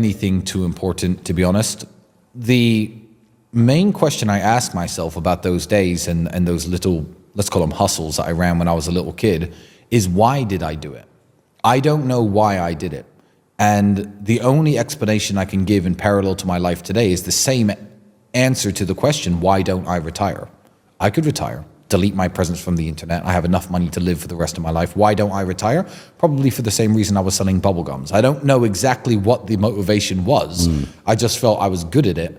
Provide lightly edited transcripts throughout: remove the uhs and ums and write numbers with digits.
anything too important, to be honest. The main question I asked myself about those days and those little, let's call them hustles that I ran when I was a little kid, is why did I do it? I don't know why I did it. And the only explanation I can give in parallel to my life today is the same answer to the question, why don't I retire? I could retire, delete my presence from the internet. I have enough money to live for the rest of my life. Why don't I retire? Probably for the same reason I was selling bubble gums. I don't know exactly what the motivation was. I just felt I was good at it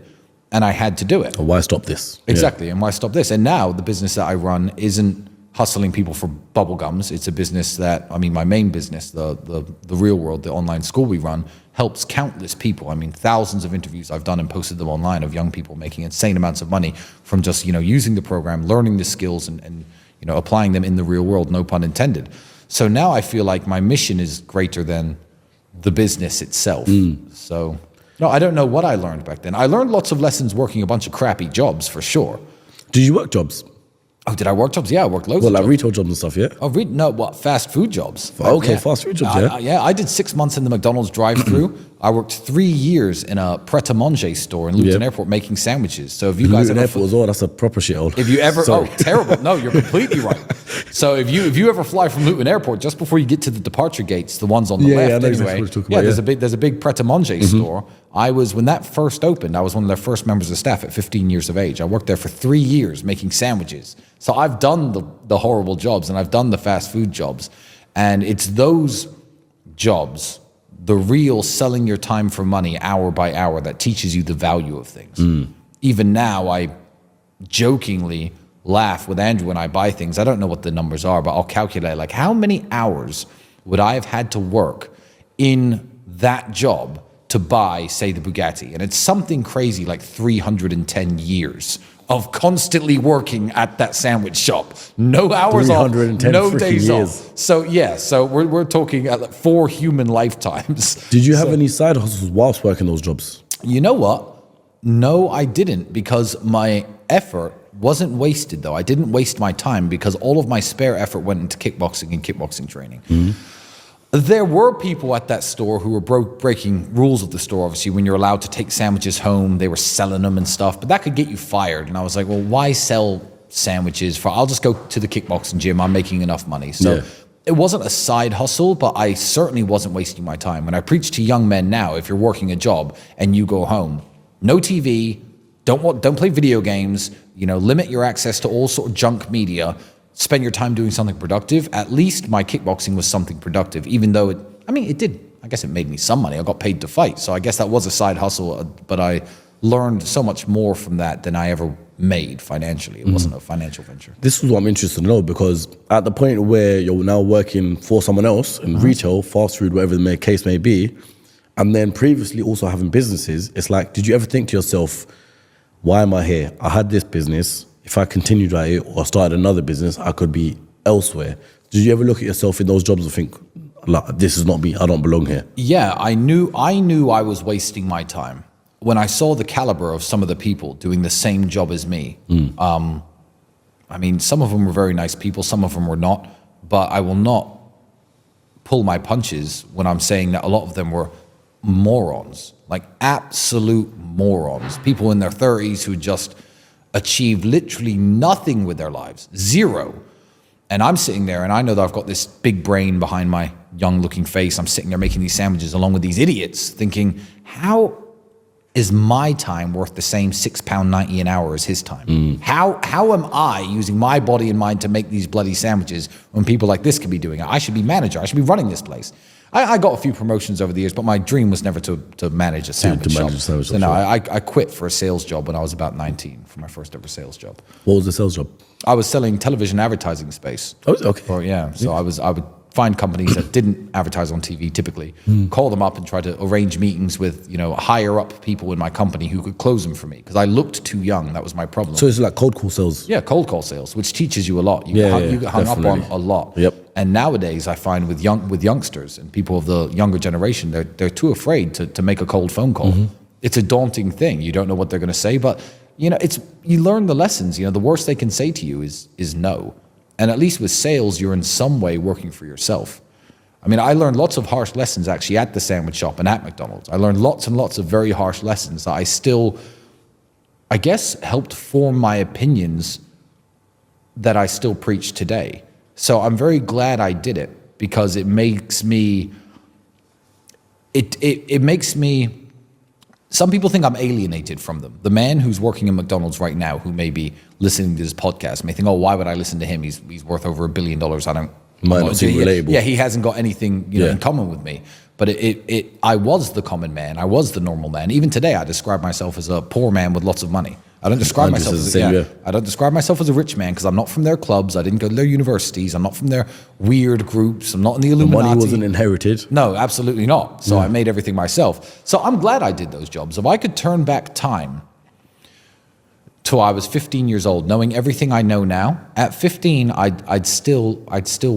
and I had to do it. Why stop this? Exactly, and why stop this? And now the business that I run isn't hustling people for bubble gums. It's a business that, I mean, my main business, the real world, the online school we run, helps countless people. I mean, thousands of interviews I've done and posted them online of young people making insane amounts of money from just, using the program, learning the skills and applying them in the real world, no pun intended. So now I feel like my mission is greater than the business itself. So, no, I don't know what I learned back then. I learned lots of lessons working a bunch of crappy jobs, for sure. Did you work jobs? Oh, did I work jobs? Yeah, I worked loads of like jobs. retail jobs and stuff, yeah? Oh, fast food jobs. Okay, Yeah. fast food jobs, yeah. I did 6 months in the McDonald's drive-thru. I worked 3 years in a pret-a-manger store in Luton Airport making sandwiches. So if you guys Luton Airport as well, that's a proper shithole. If you ever, Sorry. terrible. No, you're completely right. So if you ever fly from Luton Airport, just before you get to the departure gates, the ones on the left I know anyway, exactly what you're talking about, there's a big pret-a-manger store. When that first opened, I was one of their first members of staff at 15 years of age. I worked there for 3 years making sandwiches. So I've done the horrible jobs and I've done the fast food jobs. And it's those jobs, the real selling your time for money hour by hour, that teaches you the value of things. Even now, I jokingly laugh with Andrew when I buy things. I don't know what the numbers are, but I'll calculate like how many hours would I have had to work in that job to buy, say, the Bugatti. And it's something crazy like 310 years of constantly working at that sandwich shop. No hours off, no days off. So yeah, so we're talking at like 4 human lifetimes. Did you have any side hustles whilst working those jobs? You know what? No, I didn't, because my effort wasn't wasted though. I didn't waste my time because all of my spare effort went into kickboxing and kickboxing training. There were people at that store who were breaking rules of the store. Obviously, when you're allowed to take sandwiches home, they were selling them and stuff, but that could get you fired. And I was like, well, why sell sandwiches? I'll just go to the kickboxing gym. I'm making enough money. So it wasn't a side hustle, but I certainly wasn't wasting my time. When I preach to young men now, if you're working a job and you go home, no TV, don't play video games, limit your access to all sort of junk media, spend your time doing something productive. At least my kickboxing was something productive, even though it did. I guess it made me some money. I got paid to fight. So I guess that was a side hustle, but I learned so much more from that than I ever made financially. It wasn't a financial venture. This is what I'm interested to know, because at the point where you're now working for someone else in retail, fast food, whatever the case may be, and then previously also having businesses, it's like, did you ever think to yourself, why am I here? I had this business. If I continued at it or started another business, I could be elsewhere. Did you ever look at yourself in those jobs and think, like, this is not me, I don't belong here? Yeah, I knew I was wasting my time when I saw the caliber of some of the people doing the same job as me. Some of them were very nice people, some of them were not, but I will not pull my punches when I'm saying that a lot of them were morons, like absolute morons. People in their 30s who just achieved literally nothing with their lives, zero. And I'm sitting there and I know that I've got this big brain behind my young looking face. I'm sitting there making these sandwiches along with these idiots thinking, how is my time worth the same £6.90 an hour as his time? How am I using my body and mind to make these bloody sandwiches when people like this could be doing it? I should be manager. I should be running this place. I got a few promotions over the years, but my dream was never to manage a sandwich shop. So no, I quit for a sales job when I was about 19 for my first ever sales job. What was the sales job? I was selling television advertising space. Oh, okay. So I would find companies that didn't advertise on TV typically, call them up and try to arrange meetings with, higher up people in my company who could close them for me because I looked too young. That was my problem. So it's like cold call sales? Yeah, cold call sales, which teaches you a lot. You get hung up on a lot. Yep. And nowadays I find with youngsters and people of the younger generation, they're too afraid to make a cold phone call. It's a daunting thing. You don't know what they're going to say, but you learn the lessons. The worst they can say to you is no. And at least with sales, you're in some way working for yourself. I mean, I learned lots of harsh lessons actually at the sandwich shop and at McDonald's. I learned lots and lots of very harsh lessons that I still, I guess, helped form my opinions that I still preach today. So I'm very glad I did it, because it makes me, it makes me, some people think I'm alienated from them. The man who's working in McDonald's right now, who may be listening to this podcast, may think, oh, why would I listen to him? He's worth over $1 billion. Might not seem relatable. Yeah, he hasn't got anything in common with me. But I was the common man. I was the normal man. Even today, I describe myself as a poor man with lots of money. I don't describe myself as I don't describe myself as a rich man, because I'm not from their clubs. I didn't go to their universities. I'm not from their weird groups. I'm not in the Illuminati. The money wasn't inherited. No, absolutely not. So I made everything myself. So I'm glad I did those jobs. If I could turn back time till I was 15 years old, knowing everything I know now, at 15, I'd still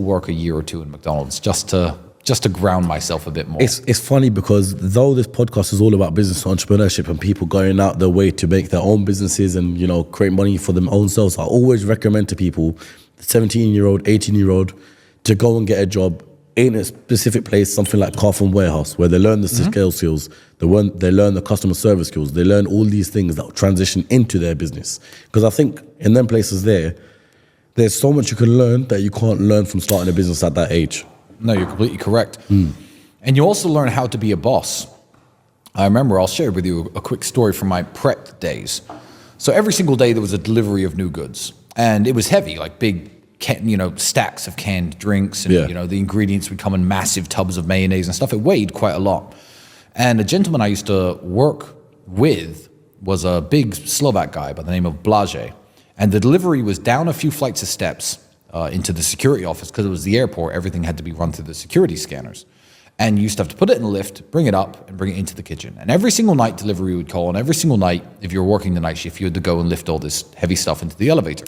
work a year or two in McDonald's just to ground myself a bit more. It's funny, because though this podcast is all about business entrepreneurship and people going out their way to make their own businesses and, create money for them own selves, I always recommend to people, the 17-year-old, 18-year-old, to go and get a job in a specific place, something like Carphone Warehouse, where they learn the sales skills, they learn the customer service skills, they learn all these things that will transition into their business. Because I think in them places there's so much you can learn that you can't learn from starting a business at that age. No, you're completely correct. And you also learn how to be a boss. I remember, I'll share with you a quick story from my prep days. So every single day there was a delivery of new goods, and it was heavy, like big, stacks of canned drinks, and the ingredients would come in massive tubs of mayonnaise and stuff. It weighed quite a lot. And a gentleman I used to work with was a big Slovak guy by the name of Blaže. And the delivery was down a few flights of steps into the security office, because it was the airport. Everything had to be run through the security scanners. And you used to have to put it in the lift, bring it up, and bring it into the kitchen. And every single night, delivery would call, and every single night, if you were working the night shift, you had to go and lift all this heavy stuff into the elevator.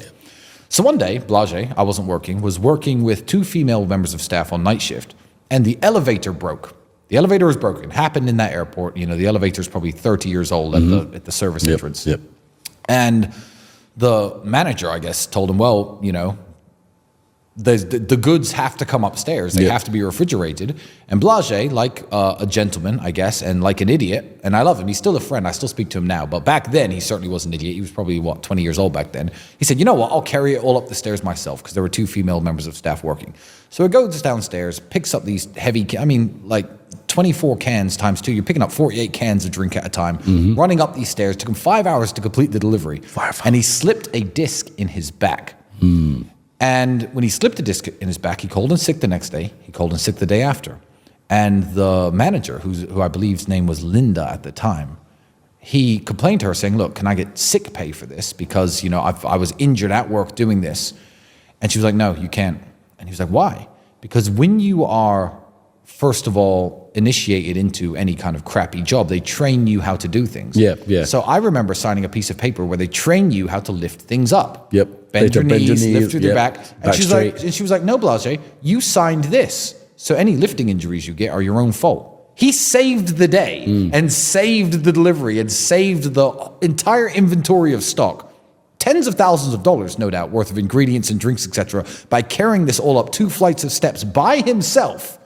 So one day, Blaže, I wasn't working, was working with 2 female members of staff on night shift, and the elevator broke. The elevator was broken. It happened in that airport. The elevator is probably 30 years old at the service entrance. Yep. And the manager, I guess, told him, well, the goods have to come upstairs. They have to be refrigerated. And Blaže, like a gentleman, I guess, and like an idiot, and I love him. He's still a friend. I still speak to him now. But back then, he certainly was an idiot. He was probably, 20 years old back then. He said, you know what? I'll carry it all up the stairs myself, because there were 2 female members of staff working. So he goes downstairs, picks up these heavy, 24 cans times 2. You're picking up 48 cans of drink at a time, running up these stairs. Took him 5 hours to complete the delivery. And he slipped a disc in his back. And when he slipped a disc in his back, he called in sick the next day. He called in sick the day after. And the manager, who I believe's name was Linda at the time, he complained to her saying, look, can I get sick pay for this? Because, I was injured at work doing this. And she was like, no, you can't. And he was like, why? Because when you are, first of all, initiated into any kind of crappy job, they train you how to do things. Yeah. So I remember signing a piece of paper where they train you how to lift things up. Yep. Bend your knees, lift through the back. And she was like, no, Blaže, you signed this. So any lifting injuries you get are your own fault. He saved the day and saved the delivery and saved the entire inventory of stock. Tens of thousands of dollars, no doubt, worth of ingredients and drinks, etc., by carrying this all up 2 flights of steps by himself.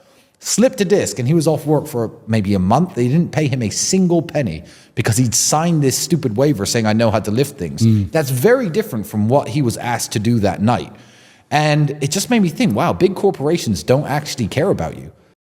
Slipped a disc, and he was off work for maybe a month. They didn't pay him a single penny because he'd signed this stupid waiver saying, I know how to lift things. That's very different from what he was asked to do that night. And it just made me think, wow, big corporations don't actually care about you.